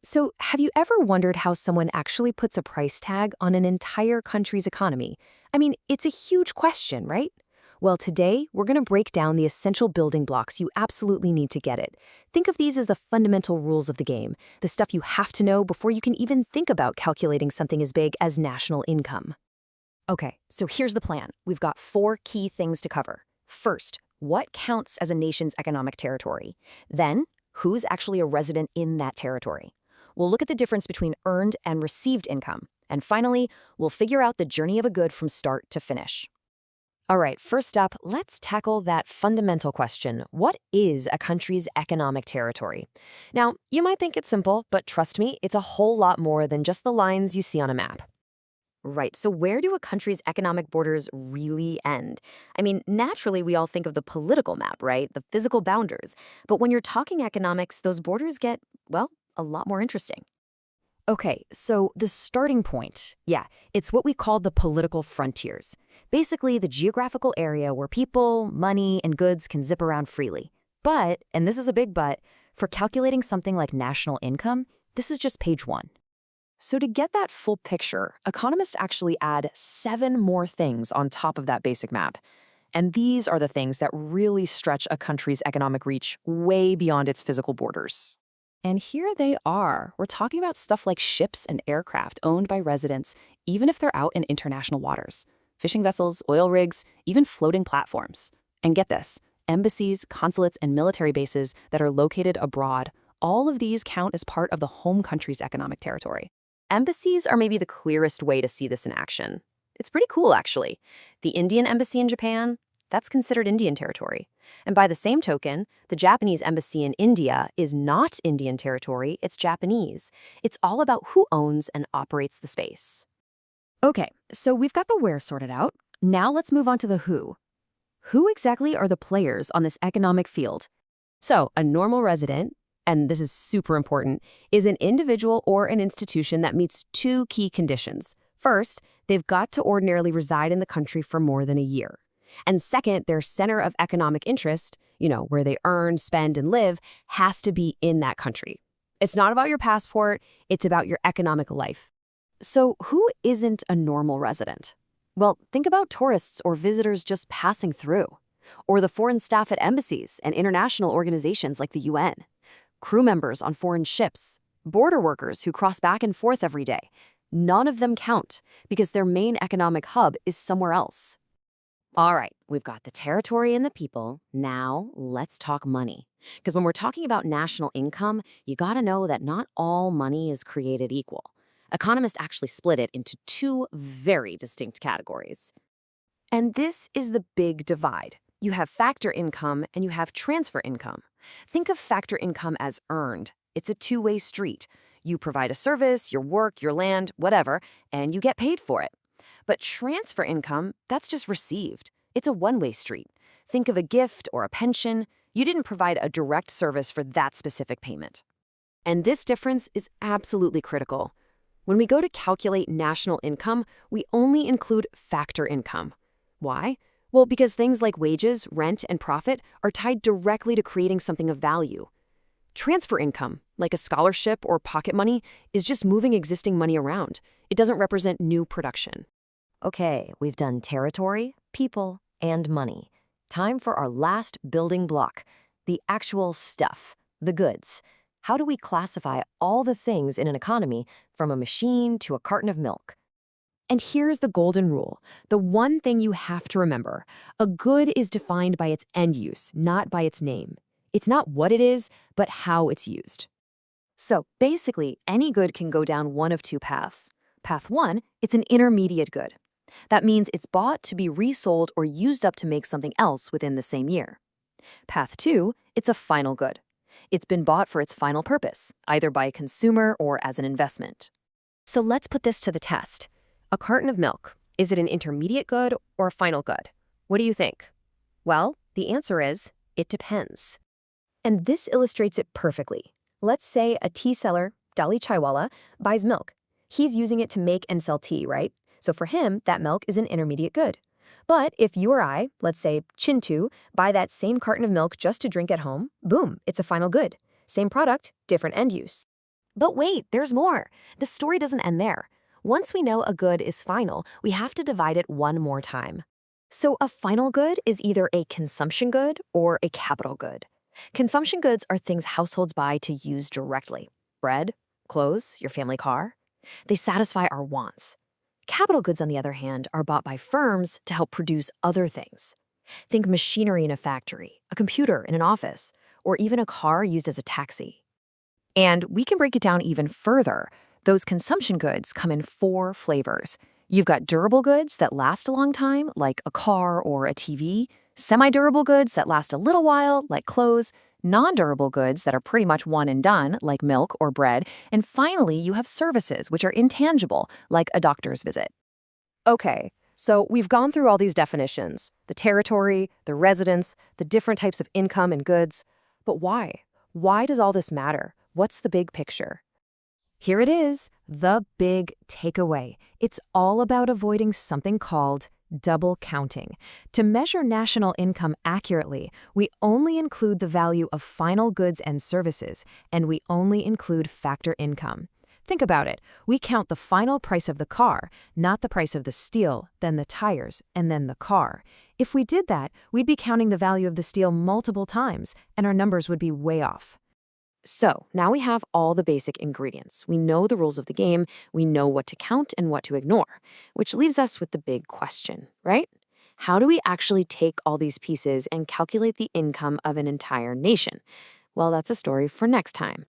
So, have you ever wondered how someone actually puts a price tag on an entire country's economy? I mean, it's a huge question, right? Well, today, we're going to break down the essential building blocks you absolutely need to get it. Think of these as the fundamental rules of the game, the stuff you have to know before you can even think about calculating something as big as national income. Okay, so here's the plan. We've got four key things to cover. First, what counts as a nation's economic territory? Then, who's actually a resident in that territory? We'll look at the difference between earned and received income. And finally, we'll figure out the journey of a good from start to finish. All right, first up, let's tackle that fundamental question. What is a country's economic territory? Now, you might think it's simple, but trust me, it's a whole lot more than just the lines you see on a map. Right, so where do a country's economic borders really end? I mean, naturally, we all think of the political map, right? The physical boundaries. But when you're talking economics, those borders get, well, a lot more interesting. Okay, so the starting point, yeah, it's what we call the political frontiers. Basically, the geographical area where people, money, and goods can zip around freely. But, and this is a big but, for calculating something like national income, this is just page one. So to get that full picture, economists actually add 7 more things on top of that basic map. And these are the things that really stretch a country's economic reach way beyond its physical borders. And here they are. We're talking about stuff like ships and aircraft owned by residents, even if they're out in international waters. Fishing vessels, oil rigs, even floating platforms. And get this, embassies, consulates, and military bases that are located abroad, all of these count as part of the home country's economic territory. Embassies are maybe the clearest way to see this in action. It's pretty cool, actually. The Indian embassy in Japan, that's considered Indian territory. And by the same token, the Japanese embassy in India is not Indian territory, it's Japanese. It's all about who owns and operates the space. Okay, so we've got the where sorted out. Now let's move on to the who. Who exactly are the players on this economic field? So, a normal resident, and this is super important, is an individual or an institution that meets 2 key conditions. First, they've got to ordinarily reside in the country for more than a year. And second, their center of economic interest, where they earn, spend, and live, has to be in that country. It's not about your passport, it's about your economic life. So who isn't a normal resident? Well, think about tourists or visitors just passing through, or the foreign staff at embassies and international organizations like the UN, crew members on foreign ships, border workers who cross back and forth every day. None of them count because their main economic hub is somewhere else. All right, we've got the territory and the people. Now let's talk money. Because when we're talking about national income, you gotta know that not all money is created equal. Economists actually split it into 2 very distinct categories. And this is the big divide. You have factor income and you have transfer income. Think of factor income as earned. It's a two-way street. You provide a service, your work, your land, whatever, and you get paid for it. But transfer income, that's just received. It's a one-way street. Think of a gift or a pension. You didn't provide a direct service for that specific payment. And this difference is absolutely critical. When we go to calculate national income, we only include factor income. Why? Well, because things like wages, rent, and profit are tied directly to creating something of value. Transfer income, like a scholarship or pocket money, is just moving existing money around. It doesn't represent new production. Okay, we've done territory, people, and money. Time for our last building block, the actual stuff, the goods. How do we classify all the things in an economy, from a machine to a carton of milk? And here's the golden rule, the one thing you have to remember. A good is defined by its end use, not by its name. It's not what it is, but how it's used. So basically, any good can go down one of 2 paths. Path 1, it's an intermediate good. That means it's bought to be resold or used up to make something else within the same year. Path 2, it's a final good. It's been bought for its final purpose, either by a consumer or as an investment. So let's put this to the test. A carton of milk, is it an intermediate good or a final good? What do you think? Well, the answer is, it depends. And this illustrates it perfectly. Let's say a tea seller, Dali Chaiwala, buys milk. He's using it to make and sell tea, right? So for him, that milk is an intermediate good. But if you or I, let's say Chintu, buy that same carton of milk just to drink at home, boom, it's a final good. Same product, different end use. But wait, there's more. The story doesn't end there. Once we know a good is final, we have to divide it one more time. So a final good is either a consumption good or a capital good. Consumption goods are things households buy to use directly. Bread, clothes, your family car. They satisfy our wants. Capital goods, on the other hand, are bought by firms to help produce other things. Think machinery in a factory, a computer in an office, or even a car used as a taxi. And we can break it down even further. Those consumption goods come in 4 flavors. You've got durable goods that last a long time, like a car or a TV, semi-durable goods that last a little while, like clothes, non-durable goods that are pretty much one and done, like milk or bread, and finally, you have services, which are intangible, like a doctor's visit. Okay, so we've gone through all these definitions, the territory, the residence, the different types of income and goods. But why? Why does all this matter? What's the big picture? Here it is, the big takeaway. It's all about avoiding something called double counting. To measure national income accurately, we only include the value of final goods and services, and we only include factor income. Think about it. We count the final price of the car, not the price of the steel, then the tires, and then the car. If we did that, we'd be counting the value of the steel multiple times, and our numbers would be way off. So now we have all the basic ingredients. We know the rules of the game, we know what to count and what to ignore, which leaves us with the big question, right? How do we actually take all these pieces and calculate the income of an entire nation? Well, that's a story for next time.